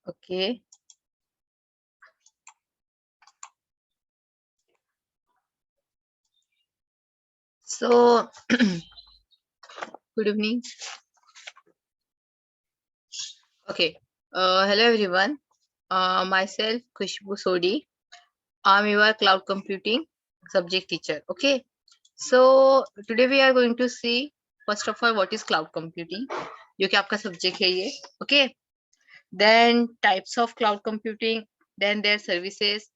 Okay. So, good evening. Okay. Hello everyone. Myself Khushboo Sodi. I'm your cloud computing subject teacher. Okay. So today we are going to see first of all what is cloud computing. जो कि आपका subject है ये. Okay. Then types of cloud computing. Then their services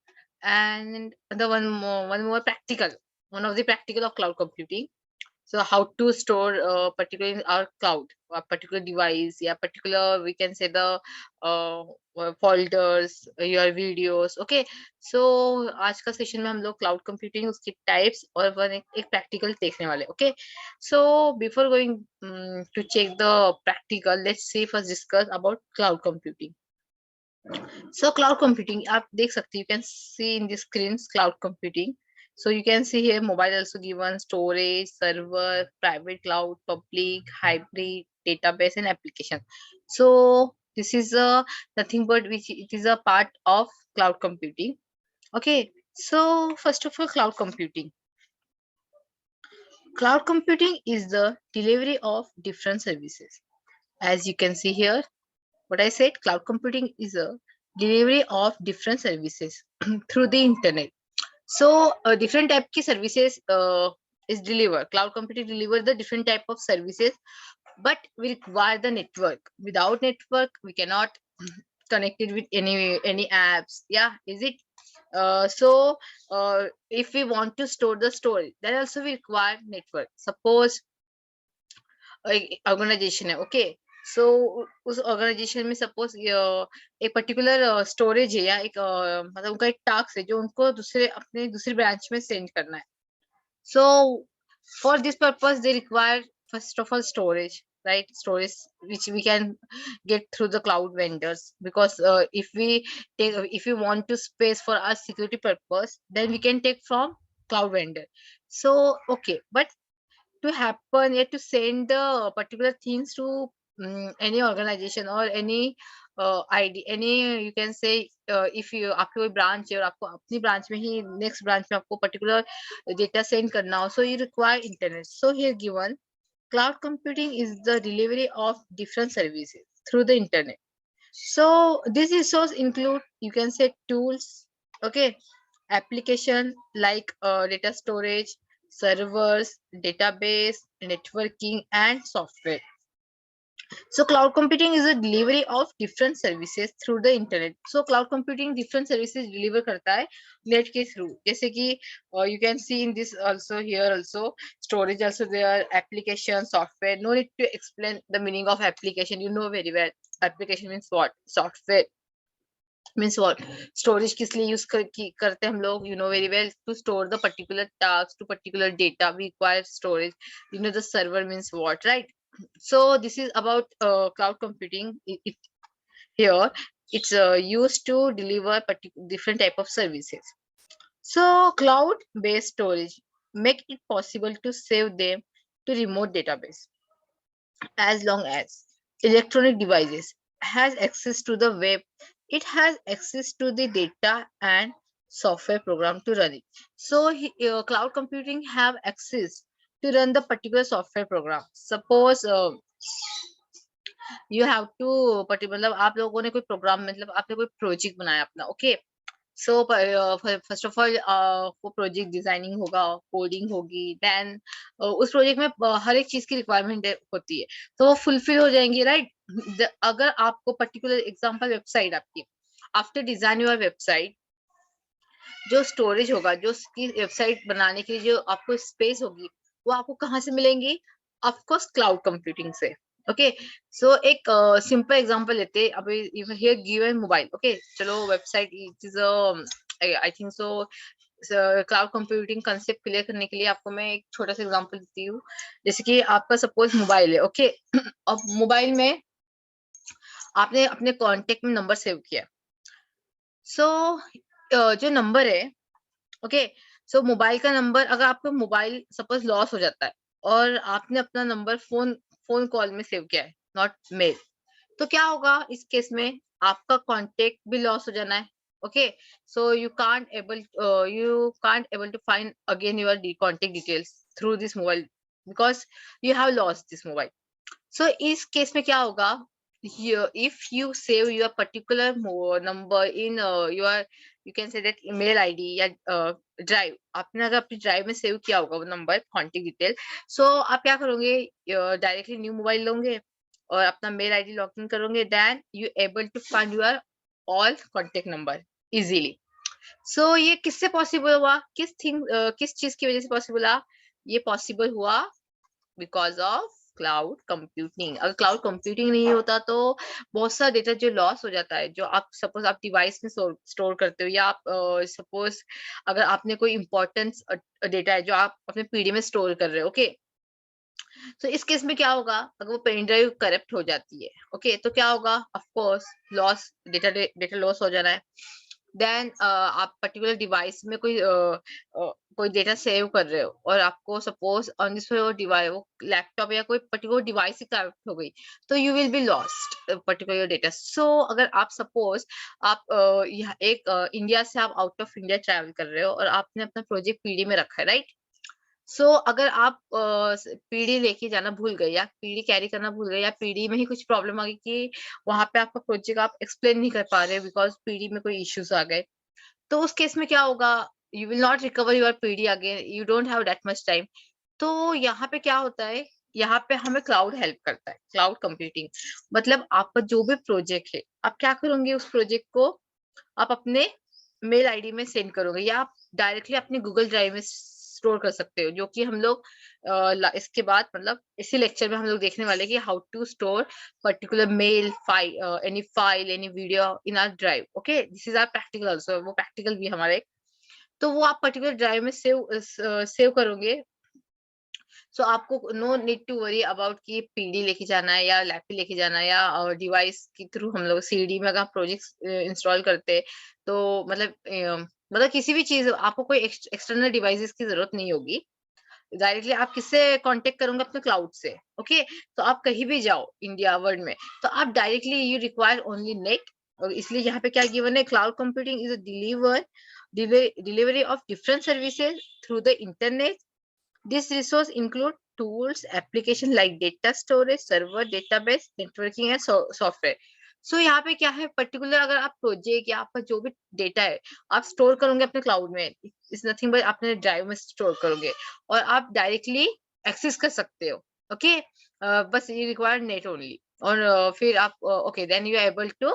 and the one more practical. One of the practical of cloud computing. So how to store particular in our cloud, a particular device, yeah, particular we can say the uh, folders, your videos. Okay. So आज का session में हम लोग cloud computing उसकी types और one एक practical देखने वाले. Okay. So before going to check the practical, let's see first discuss about cloud computing. So cloud computing, आप देख सकते हैं, you can see in the screens cloud computing. So you can see here mobile also given, storage, server, private cloud, public, hybrid, database and application. So this is nothing but which it is a part of cloud computing. Okay. So first of all, cloud computing. Cloud computing is the delivery of different services. As you can see here, what I said, cloud computing is a delivery of different services through the internet. So different type की services is delivered. Cloud computing deliver the different type of services, but we require the network. Without network, we cannot connect it with any apps. Yeah, is it? So if we want to store the storage, then also we require network. Suppose organisation है. Okay. So उस organisation में suppose एक particular storage है या एक मतलब उनका एक टास्क है जो उनको दूसरी ब्रांच में सेंड करना है. So for this purpose they require first of all storage, right? Storage which we can get through the cloud vendors, because if we want to space for our security purpose, then we can take from cloud vendor. So okay, but to happen, yet to send the particular things to any organization or any id, any you can say, if you आपकी कोई branch है और आपको अपनी branch में ही next branch में आपको particular data send करना हो, so you require internet. So here given, cloud computing is the delivery of different services through the internet. So these resources include, you can say, tools, okay, application like data storage, servers, database, networking, and software. So cloud computing is a delivery of different services through the internet. So cloud computing different services deliver करता है net के through. जैसे कि you can see in this also, here also, storage also there, application, software. No need to explain the meaning of application. You know very well. Application means what? Software means what? Storage किस लिए use करते हैं हम लोग? You know very well, to store the particular task, to particular data we require storage. You know the server means what, right? So this is about cloud computing. Here it's used to deliver different type of services. So cloud based storage make it possible to save them to remote database, as long as electronic devices has access to the web. It has access to the data and software program to run it. So cloud computing have access to run the particular software program. Suppose you have to मतलब आप लोगों ने कोई programme, मतलब आपने कोई project बनाया अपना. Okay. So first of all वो प्रोजेक्ट डिजाइनिंग होगा, कोडिंग होगी, देन उस प्रोजेक्ट में हर एक चीज की रिक्वायरमेंट होती है, तो वो फुलफिल हो जाएंगी, राइट? अगर आपको पर्टिकुलर एग्जांपल वेबसाइट आपकी, आफ्टर डिजाइन योर वेबसाइट, जो स्टोरेज होगा, जो उसकी वेबसाइट बनाने के लिए जो आपको स्पेस होगी, वो आपको कहाँ से मिलेंगी? ऑफकोर्स क्लाउड कंप्यूटिंग से. ओके. सो एक सिंपल एग्जांपल लेते हैं. अभी हियर गिवन मोबाइल. ओके. चलो website it is I think so. Cloud computing concept clear करने के लिए आपको मैं एक छोटा सा एग्जांपल देती हूँ. जैसे कि आपका सपोज मोबाइल है. ओके. अब मोबाइल में आपने अपने कॉन्टेक्ट में नंबर सेव किया. सो जो नंबर है, ओके, सो मोबाइल का नंबर, अगर आपका मोबाइल सपोज लॉस हो जाता है और आपने अपना नंबर फोन फोन कॉल में सेव किया है, नॉट मेल। तो क्या होगा इस केस में, आपका कॉन्टेक्ट भी लॉस हो जाना है। Okay, so you can't able to find again your contact details through this mobile because you have lost this mobile. So इस केस में क्या होगा, if you save your particular number in your, you can say that email ID या drive, आपने अगर अपनी drive में save किया होगा वो नंबर कॉन्टेक्ट डिटेल, सो आप क्या करोगे, डायरेक्टली न्यू मोबाइल लोगे और अपना मेल आईडी लॉग इन करोगे, then you able to find your all contact number easily. So ये किससे पॉसिबल हुआ, किस चीज की वजह से पॉसिबल हुआ, ये पॉसिबल हुआ बिकॉज ऑफ क्लाउड कंप्यूटिंग। अगर क्लाउड कंप्यूटिंग नहीं होता तो बहुत सारा डेटा जो लॉस हो जाता है, जो आप सपोज आप डिवाइस में स्टोर करते हो, या आप सपोज अगर आपने कोई इंपॉर्टेंस डेटा है जो आप अपने पीडी में स्टोर कर रहे हो, ओके, तो इस केस में क्या होगा, अगर वो पेन ड्राइव करप्ट हो जाती है, ओके, तो क्या होगा, of course loss, data loss हो जाना है। देन आप पर्टिकुलर डिवाइस में कोई डेटा सेव कर रहे हो और आपको सपोज ऑन दिस डिवाइस, वो लैपटॉप या कोई पर्टिकुलर डिवाइस ही करप्ट हो गई, तो you will be lost particular data. So अगर आप सपोज आप इंडिया से आप आउट ऑफ इंडिया ट्रैवल कर रहे हो और आपने अपना प्रोजेक्ट पीडी में रखा है, राइट, सो अगर आप पीडी लेके जाना भूल गए या पीडी कैरी करना भूल गए या पीडी में ही कुछ प्रॉब्लम आ गई कि वहां पे आपका प्रोजेक्ट आप एक्सप्लेन नहीं कर पा रहे बिकॉज पीडी में कोई इश्यूज आ गए, तो उस केस में क्या होगा, you will not recover your PD again, you don't have that much time. तो यहाँ पे क्या होता है, यहाँ पे हमें क्लाउड हेल्प करता है, क्लाउड कंप्यूटिंग। मतलब आपका जो भी प्रोजेक्ट है, आप क्या करोगे, उस प्रोजेक्ट को आप अपने मेल आईडी में सेंड करोगे या आप डायरेक्टली अपने गूगल ड्राइव में स्टोर कर सकते हो, जो कि हम लोग इसके बाद मतलब इसी लेक्चर में हम लोग देखने वाले कि how to store particular mail file any video in our drive. Okay, this is our practical also, वो प्रैक्टिकल भी हमारे, तो वो आप पर्टिकुलर ड्राइव में सेव करोगे। सो आपको no need to worry about कि पीडी लेके जाना है या लैपी लेके जाना है या डिवाइस के थ्रू हम लोग सीडी में अगर प्रोजेक्ट इंस्टॉल करते हैं, तो मतलब किसी भी चीज आपको कोई एक्सटर्नल डिवाइसेस की जरूरत नहीं होगी, डायरेक्टली आप किससे कांटेक्ट करोगे, अपने क्लाउड से। ओके, तो आप कहीं भी जाओ इंडिया वर्ल्ड में, तो आप directly you require only net, और इसलिए यहाँ पे क्या गिवन है, cloud computing is delivery of different services through the internet. This resource include tools, application like data storage, server, database, networking and software. So यहाँ पे क्या है, पर्टिकुलर अगर आप प्रोजेक्ट या आपका जो भी डेटा है आप स्टोर करोगे अपने क्लाउड में, इज नथिंग बट अपने ड्राइव में स्टोर करोगे और आप डायरेक्टली एक्सेस कर सकते हो। ओके, बस ये रिक्वायर नेट ओनली, और फिर आप okay then you are able to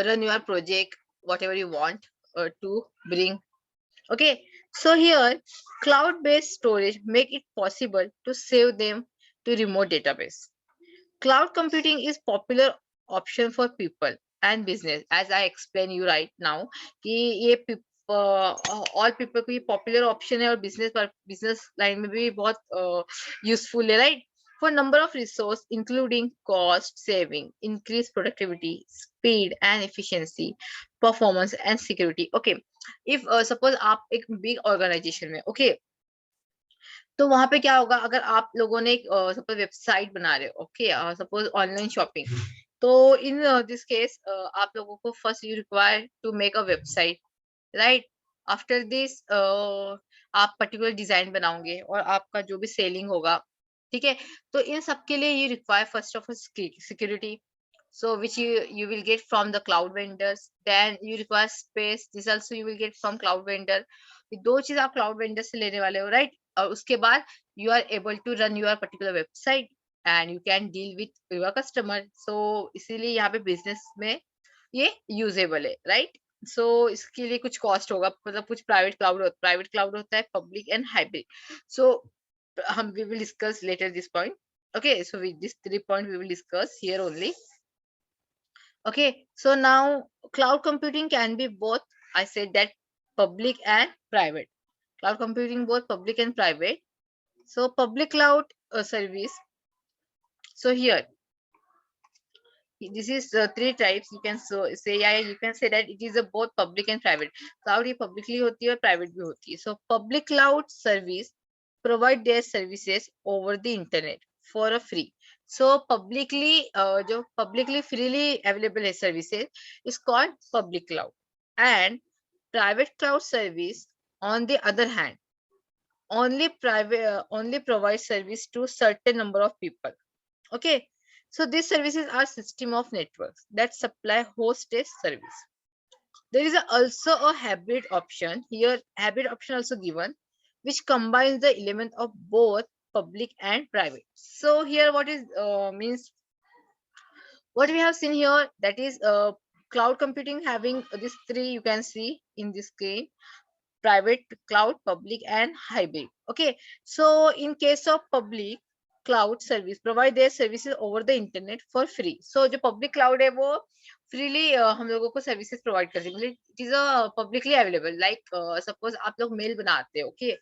run your project whatever you want to bring. Okay, so here cloud-based storage make it possible to save them to remote database. Cloud computing is popular option for people and business, as I explain you right now कि ये all people को ये popular option है और business line में भी बहुत useful है, right? For number of resource including cost saving, increased productivity, speed and efficiency, performance and security. Okay, if suppose आप एक big organization में, okay, तो वहां पे क्या होगा, अगर आप लोगों ने एक सपोज वेबसाइट बना रहे हो, ओके, सपोज ऑनलाइन शॉपिंग, तो इन दिस केस आप लोगों को first you require to make a website, right. After this आप पर्टिकुलर डिजाइन बनाओगे और आपका जो भी सेलिंग होगा, ठीक है, तो इन सब के लिए you require first of all security, so which you will get from the cloud vendors. Then you require space, this also you will get from cloud vendor. ये दो चीज आप क्लाउड वेंडर से लेने वाले हो, राइट, और उसके बाद you are able to run your particular website and you can deal with your customer. So इसीलिए यहाँ पे बिजनेस में ये यूजेबल है, राइट। सो इसके लिए कुछ कॉस्ट होगा, मतलब कुछ प्राइवेट क्लाउड होता है, पब्लिक एंड हाइब्रिड। सो हम we will discuss later this point. Okay, so with this 3 point we will discuss here only. Okay, so now cloud computing can be both, I said that public and private. Cloud computing both public and private. So public cloud service. So here, this is 3 types. You can say, yeah, you can say that it is a both public and private. Cloud ये publicly होती है और private भी होती है. So public cloud service provide their services over the internet for a free. So जो publicly freely available है services is called public cloud, and private cloud service on the other hand only provide service to certain number of people. Okay, so these services are system of networks that supply host-based service. There is also a hybrid option here, hybrid option also given, which combines the element of both public and private. So here what is means what we have seen here, that is cloud computing having these three you can see in this screen: private cloud, public, and hybrid. Okay, so in case of public cloud service provide their services over the internet for free. So जो public cloud है वो freely हम लोगों को services provide करती है, मतलब it is a publicly available. Like suppose आप लोग मेल बनाते हो, okay,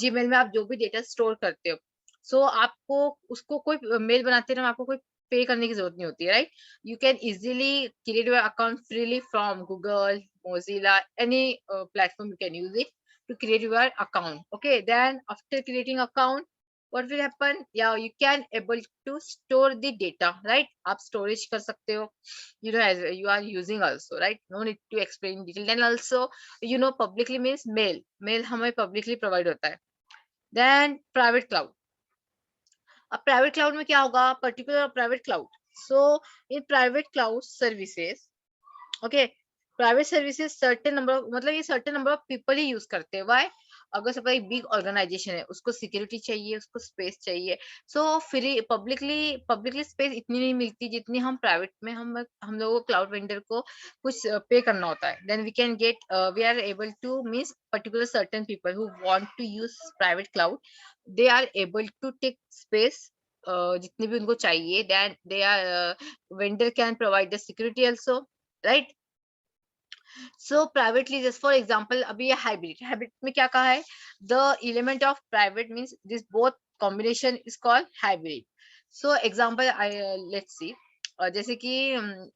Gmail में आप जो भी data store करते हो, so आपको उसको कोई मेल बनाते हैं ना, आपको कोई पे करने की जरूरत नहीं होती है, right? You can easily create your account freely from Google, Mozilla, any platform you can use it to create your account. Okay, then after creating account, what will happen? Yeah, you can able to store the data, right? आप storage कर सकते हो, you know, as you are using also, right? No need to explain in detail. Then also, you know, publicly means mail हमें publicly provide होता है. Then private cloud. अब private cloud में क्या होगा? Particular private cloud. So in private cloud services, okay, private services certain number of, मतलब ये certain number of people he use करते हैं. व्हाई? अगर सपोज एक बिग ऑर्गेनाइजेशन है, उसको सिक्योरिटी चाहिए, उसको स्पेस चाहिए. सो फ्री पब्लिकली स्पेस इतनी नहीं मिलती जितनी हम प्राइवेट में हम लोगों को क्लाउड वेंडर को कुछ पे करना होता है. Then we can get we are able to means particular certain people who want to use private cloud, they are able to take space जितनी भी उनको चाहिए. Then they are vendor can provide the security also, right? So privately just for example अभी ये hybrid में क्या कहा है? The element of private means this both combination is called hybrid. So example I let's सी, जैसे कि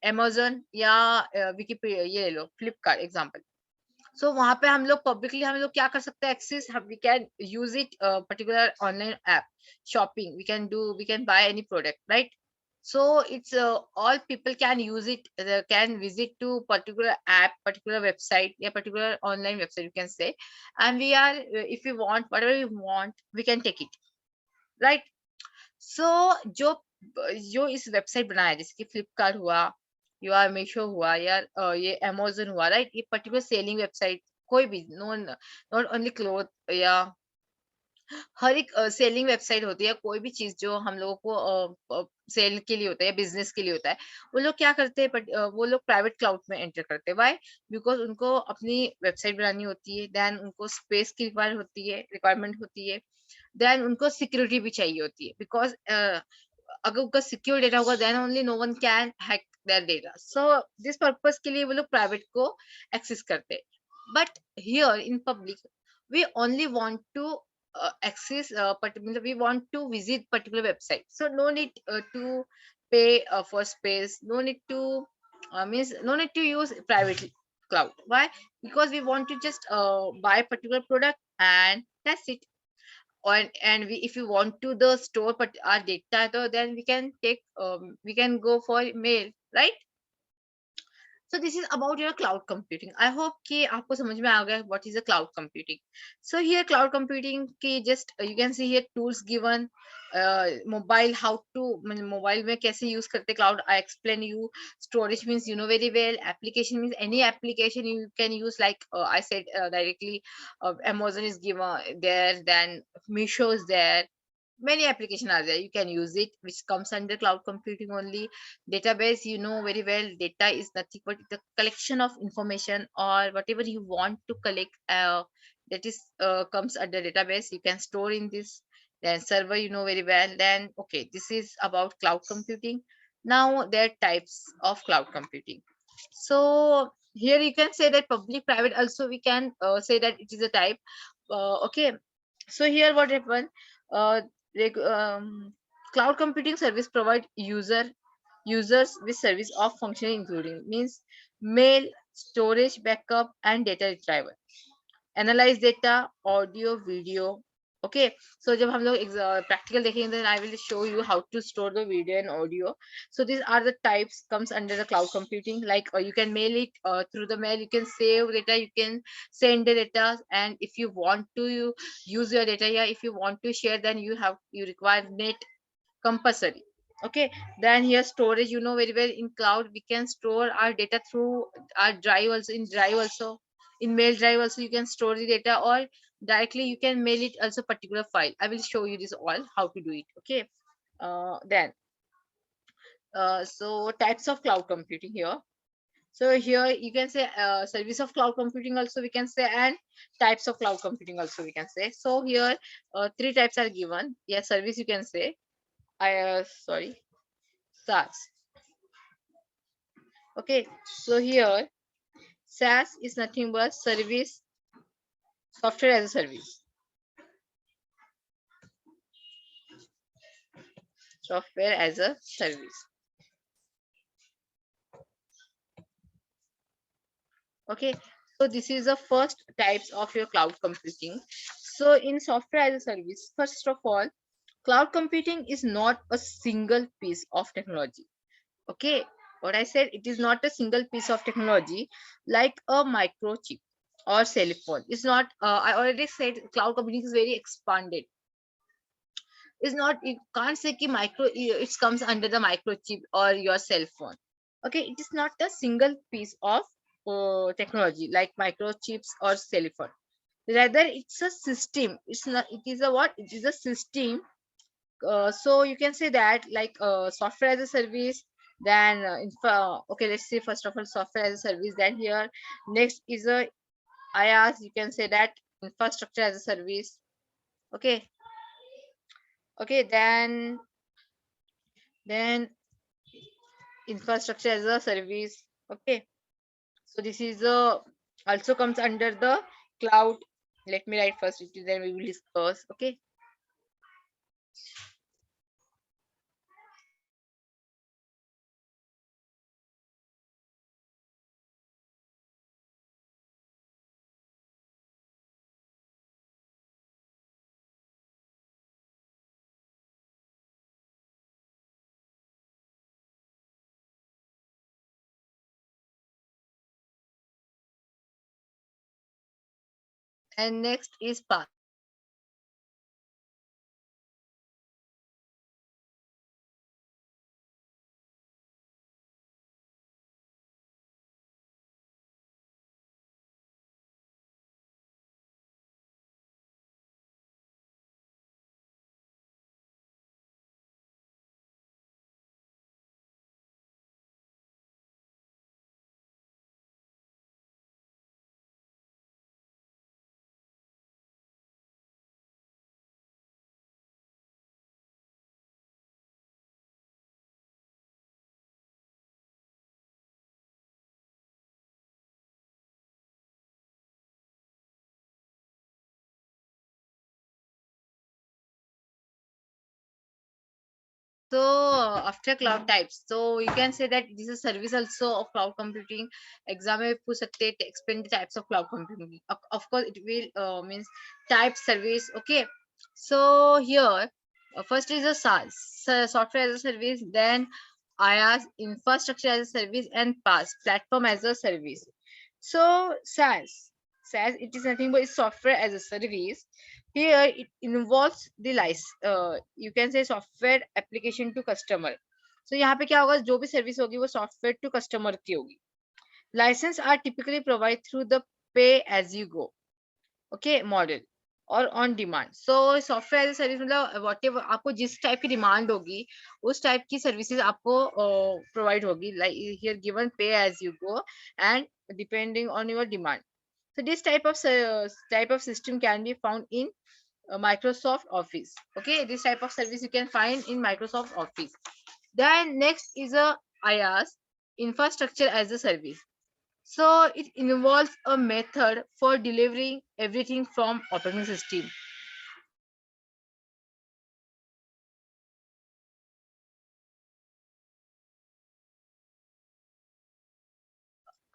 Amazon या Wikipedia, ये ले लो फ्लिपकार्ट एग्जांपल. सो वहां पे हम लोग पब्लिकली हम लोग क्या कर सकते हैं? Access, we can use it particular online app shopping, we can buy any product, right? So it's all people can use it, can visit to particular app, particular website, yeah, particular online website you can say, and we are if we want whatever we want we can take it, right? So जो जो इस website बनाया, जैसे कि फ्लिपकार्ट हुआ या मीशो हुआ या ये अमेज़न हुआ, राइट? ये पर्टिकुलर सेलिंग वेबसाइट, कोई भी नॉट ओनली क्लोथ, या हर एक सेलिंग वेबसाइट होती है, कोई भी चीज जो हम लोगों को सेल के लिए होता है या बिजनेस के लिए होता है, वो लोग क्या करते हैं? वो लोग प्राइवेट क्लाउड में एंटर करते हैं. व्हाई? बिकॉज उनको अपनी वेबसाइट बनानी होती है, देन उनको स्पेस की रिक्वायरमेंट होती है, देन उनको सिक्योरिटी भी चाहिए होती है. बिकॉज अगर उनका सिक्योर डेटा होगा, then only no one can hack their data. So this purpose के लिए वो लोग प्राइवेट को एक्सेस करते हैं. But here in public we only want to access particular, we want to visit particular website, so no need to pay for space, no need to means no need to use private cloud. Why? Because we want to just buy particular product and that's it. And we, if you want to the store but our data, so then we can take we can go for mail, right? So this is about your cloud computing. I hope कि आपको समझ में आ गया what is a cloud computing. So here cloud computing की just you can see here tools given, mobile how to mobile में कैसे use करते cloud I explain you. Storage means you know very well. Application means any application you can use, like I said directly, Amazon is given there, then Meesho is there, many applications are there, you can use it, which comes under cloud computing only. Database, you know very well, data is nothing but the collection of information or whatever you want to collect, that is comes under database, you can store in this. Then server, you know very well. Then okay, this is about cloud computing. Now there are types of cloud computing. So here you can say that public private also we can say that it is a type. Okay, so here what happened, uh, cloud computing service provide users with service of function including means mail, storage, backup, and data retrieval, analyze data, audio, video, okay, so जब हम लोग practical देखेंगे then I will show you how to store the video and audio. So these are the types comes under the cloud computing, like you can mail it through the mail, you can save data, you can send the data, and if you want to use your data here, if you want to share, then you require net compulsory. Okay, then here storage, you know very well, in cloud we can store our data through our drive also, in drive also, in mail drive also you can store the data, or directly you can mail it also particular file. I will show you this all how to do it. Okay, then so types of cloud computing here. So here you can say service of cloud computing also we can say, and types of cloud computing also we can say. So here three types are given. Yeah, service you can say. I sorry, SaaS. Okay, so here SaaS is nothing but service, software as a service. Software as a service. Okay, so this is the first types of your cloud computing. So in software as a service, first of all, cloud computing is not a single piece of technology. Okay, what I said, it is not a single piece of technology like a microchip or cell phone. It's not. I already said cloud computing is very expanded. It's not, you can't say ki micro, it comes under the microchip or your cell phone. Okay, it is not a single piece of technology like microchips or cell phone. Rather it's a system. It's not, it is a what, it is a system. So you can say that like software as a service, then okay, let's say first of all software as a service, then here next is a IaaS, you can say that infrastructure as a service. Okay, okay, then infrastructure as a service. Okay, so this is also comes under the cloud. Let me write first, then we will discuss. Okay, and next is path. So after cloud types, so you can say that this is service also of cloud computing. Exam में पूछ सकते हैं, explain the types of cloud computing. Of course it will means type service. Okay, so here first is a SaaS, software as a service, then IaaS, infrastructure as a service, and PaaS, platform as a service. So SaaS it is nothing but software as a service. Here it involves the you can say software application to customer. So यहाँ पे क्या होगा, जो भी service होगी वो software to customer की होगी. License are typically provided through the pay as you go, okay, model और on demand. So software as service मतलब वॉट एवर आपको जिस टाइप की डिमांड होगी उस टाइप की सर्विसेज आपको प्रोवाइड होगी, like here given pay as you go and depending on your demand. So this type of system can be found in Microsoft Office. Okay, this type of service you can find in Microsoft Office. Then next is a IaaS, infrastructure as a service. So it involves a method for delivering everything from operating system.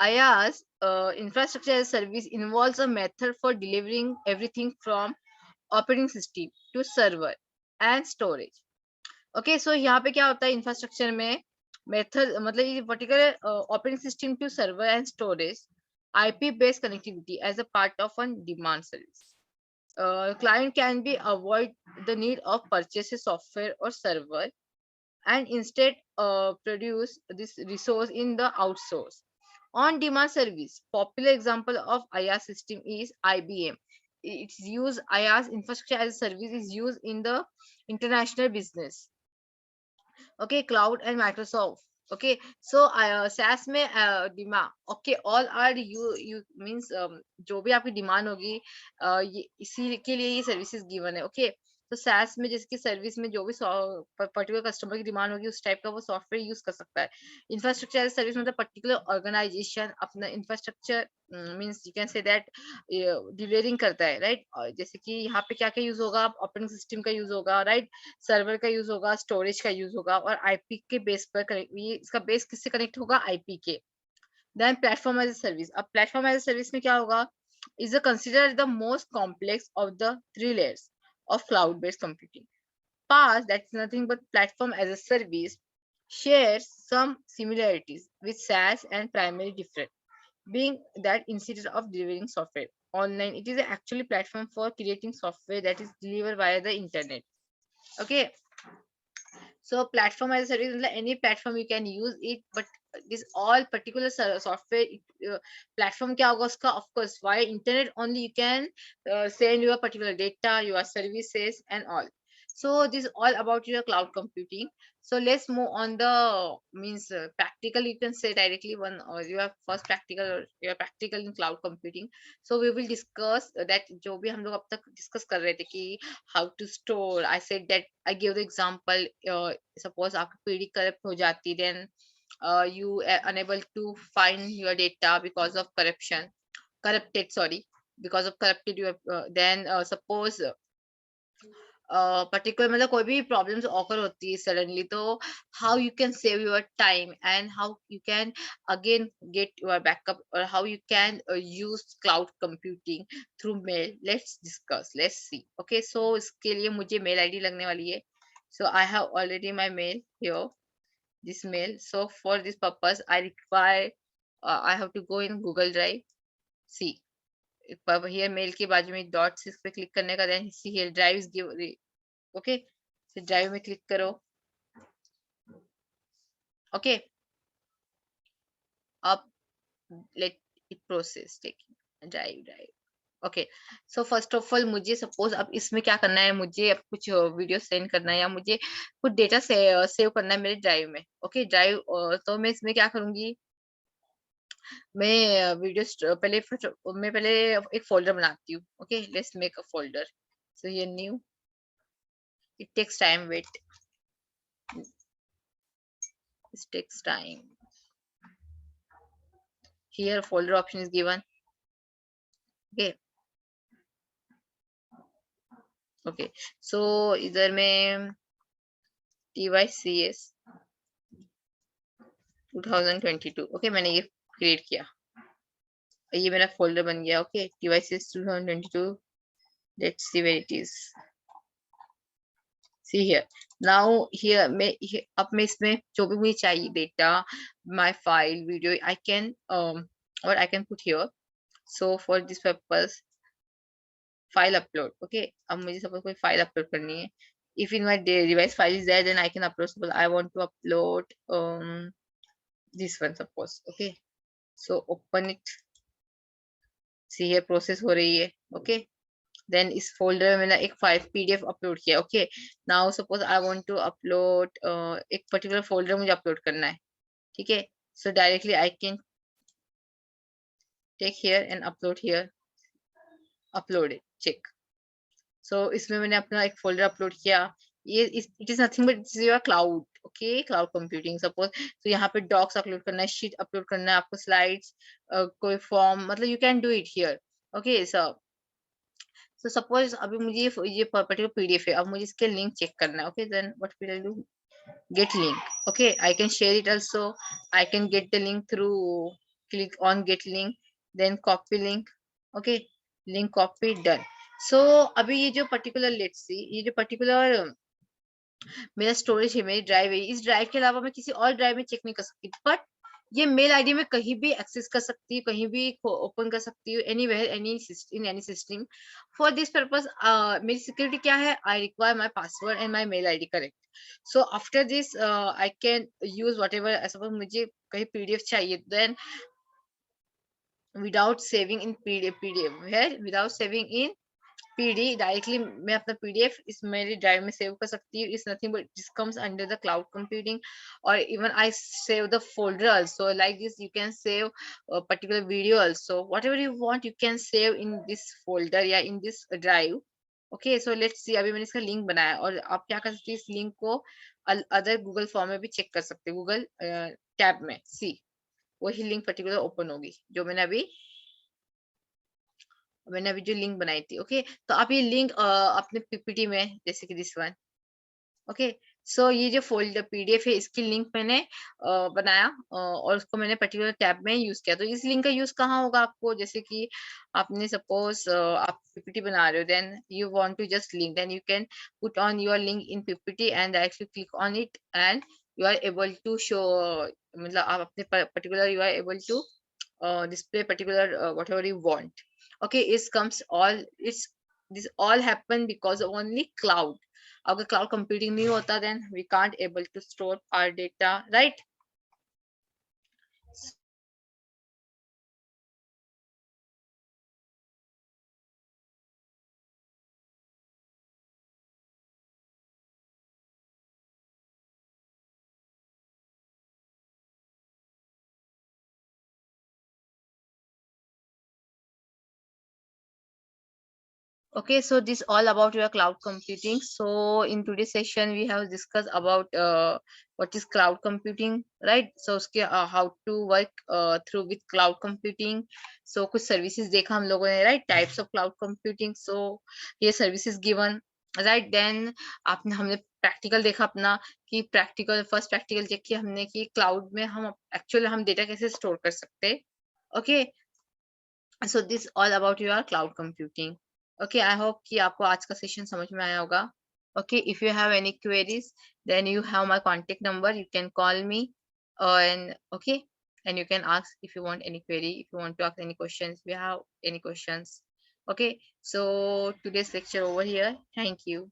IaaS, infrastructure as a service, involves a method for delivering everything from operating system to server and storage. Okay, so यहाँ पे क्या होता है infrastructure में, method मतलब ये particular operating system to server and storage, IP based connectivity as a part of on demand service. Client can be avoid the need of purchase a software or server and instead produce this resource in the outsource. On demand service, popular example of IaaS system is IBM. It's used IaaS infrastructure as a service is used in the international business. Okay, cloud and Microsoft. Okay, so SaaS में demand, okay, all are you means जो भी आपकी demand होगी ये इसी के लिए ये सर्विसेज गिवन है। ओके, तो SaaS में जिसकी सर्विस में जो भी पर्टिकुलर कस्टमर की डिमांड होगी उस टाइप का वो सॉफ्टवेयर यूज कर सकता है। इंफ्रास्ट्रक्चर एज सर्विस मतलब पर्टिकुलर ऑर्गेनाइजेशन अपना infrastructure means you can say that delivering करता है, राइट। जैसे कि यहाँ पे क्या क्या यूज होगा, ऑपरेटिंग सिस्टम का यूज होगा, राइट, सर्वर का यूज होगा, स्टोरेज का यूज होगा, और आईपी के बेस पर कनेक्ट, ये इसका बेस किससे कनेक्ट होगा, आईपी के। Then platform as a service, अब प्लेटफॉर्म एज ए सर्विस में क्या होगा, is consider the most complex of the 3 layers of cloud based computing. PaaS, that's nothing but platform as a service, shares some similarities with SaaS and primary difference being that instead of delivering software online, it is actually platform for creating software that is delivered via the internet. Okay, so platform as a service मतलब any platform you can use it, but this all particular software platform क्या होगा उसका, of course via internet only you can send your particular data, your services and all. So this is all about your cloud computing. So let's move on the means practical, you can say directly one or your first practical or your practical in cloud computing. So we will discuss that जो भी हम लोग अब तक discuss कर रहे थे कि how to store. I said that I give the example, suppose आपकी पीढ़ी corrupt हो जाती, then you are unable to find your data because of corrupted, sorry, because of corrupted you have, then suppose particular मतलब कोई भी problems occur होती है suddenly, तो how you can save your time and how you can again get your backup, or how you can use cloud computing through mail. Let's discuss, let's see. Okay, so इसके लिए मुझे mail ID लगने वाली है, so I have already my mail here, this mail. So for this purpose I require I have to go in Google Drive. See, here mail के बाजू में dots इस पे click करने का, then see here drive is give. Okay, फिर drive में click करो। ओके, अब let it process taking drive. Okay, so first of all मुझे सपोज अब इसमें क्या करना है, मुझे अब कुछ वीडियो सेंड करना है या मुझे कुछ डेटा सेव करना है मेरे ड्राइव में। ओके, ड्राइव, तो मैं इसमें क्या करूंगी, मैं वीडियो पहले एक फोल्डर बनाती हूँ। Okay, let's make a folder. So ये new, it takes time, wait, it takes time. Here folder option is given. Okay, okay, so इधर में TYCS 2022, okay, मैंने ये क्रिएट किया, ये मेरा फोल्डर बन गया। Okay, TYCS 2022, let's see where it is. See here, now here अब मैं इसमें जो भी मुझे चाहिए data, my file, video, I can or I can put here. So for this purpose file upload. Okay, अब मुझे suppose कोई file upload करनी है, if in my device file is there, then I can upload. Suppose I want to upload this one suppose. Okay, so open it. See here process हो रही है। Okay, then इस folder में मैंने एक file PDF upload किया। Okay, now suppose I want to upload एक particular folder मुझे upload करना है। ठीक है, so directly I can take here and upload here, upload it, check. So इसमें मैंने अपना एक फोल्डर अपलोड किया। ये it is nothing but this is your cloud. Okay, cloud computing suppose, तो यहाँ पे डॉक्स अपलोड करना है, शीट अपलोड करना है, आपको स्लाइड्स, कोई फॉर्म, मतलब you can do it here. Okay, so suppose अभी मुझे ये पर्टिकुलर पीडीएफ है, अब मुझे इसके लिंक चेक करना है। Okay, then what will I do, get link. Okay, I can share it also, I can get the link through click on get link, then copy link. Okay, link copy, done. सो अभी ये जो particular let's see, ये जो particular मेरा storage है, मेरी drive है, इस ड्राइव के अलावा मैं किसी और ड्राइव में चेक नहीं कर सकती, बट ये मेल आईडी में कहीं भी एक्सेस कर सकती हूँ, कहीं भी ओपन कर सकती हूँ, anywhere, any in any system. For this purpose मेरी सिक्योरिटी क्या है, I require my password and my mail ID correct. So after this I can use whatever, suppose मुझे कहीं पीडीएफ चाहिए, then without saving in PDF है, without saving in PD directly मैं अपना PDF इस मेरी ड्राइव में save कर सकती हूँ। Is nothing but this comes under the cloud computing. और even I save the folder also like this, you can save a particular video also, whatever you want you can save in this folder या in this drive। Okay, so let's see, अभी मैंने इसका link बनाया और आप क्या कर सकते हैं, इस लिंक को अदर गूगल फॉर्म में भी चेक कर सकते हैं, गूगल टैब में सी वही लिंक पर्टिकुलर ओपन होगी जो मैंने अभी जो लिंक बनाई थी। ओके, तो आप ये लिंक अपने पीपीटी में, जैसे कि दिस वन। ओके, सो ये जो फोल्डर पीडीएफ है इसकी लिंक मैंने बनाया और उसको मैंने पर्टिकुलर टैब में यूज किया। तो इस लिंक का यूज कहाँ होगा आपको, जैसे कि आपने सपोज आप पीपीटी बना रहे हो, then you want to just link, then you can put on your link in PPT and directly click on it and you are able to show, मतलब आप अपने particular you are able to display particular whatever you want। Okay, it comes all, it's this all happen because of only cloud। अगर cloud computing नहीं होता then we can't able to store our data, right? Okay, so this all about your cloud computing. So in today's session, we have discussed about what is cloud computing, right? So उसके how to work through with cloud computing. So कुछ services देखा हम लोगों ने, right? Types of cloud computing. So ये services given, right? Then आपने हमने practical देखा अपना, कि practical first practical चेक किया हमने कि cloud में हम actually हम data कैसे store कर सकते हैं। Okay, so this all about your cloud computing। Okay, I hope कि आपको आज का सेशन समझ में आया होगा। Okay, if you have any queries, then you have my contact number, you can call me, and okay, and you can ask if you want any query, if you want to ask any questions, if you have any questions। Okay, so today's lecture over here, thank you।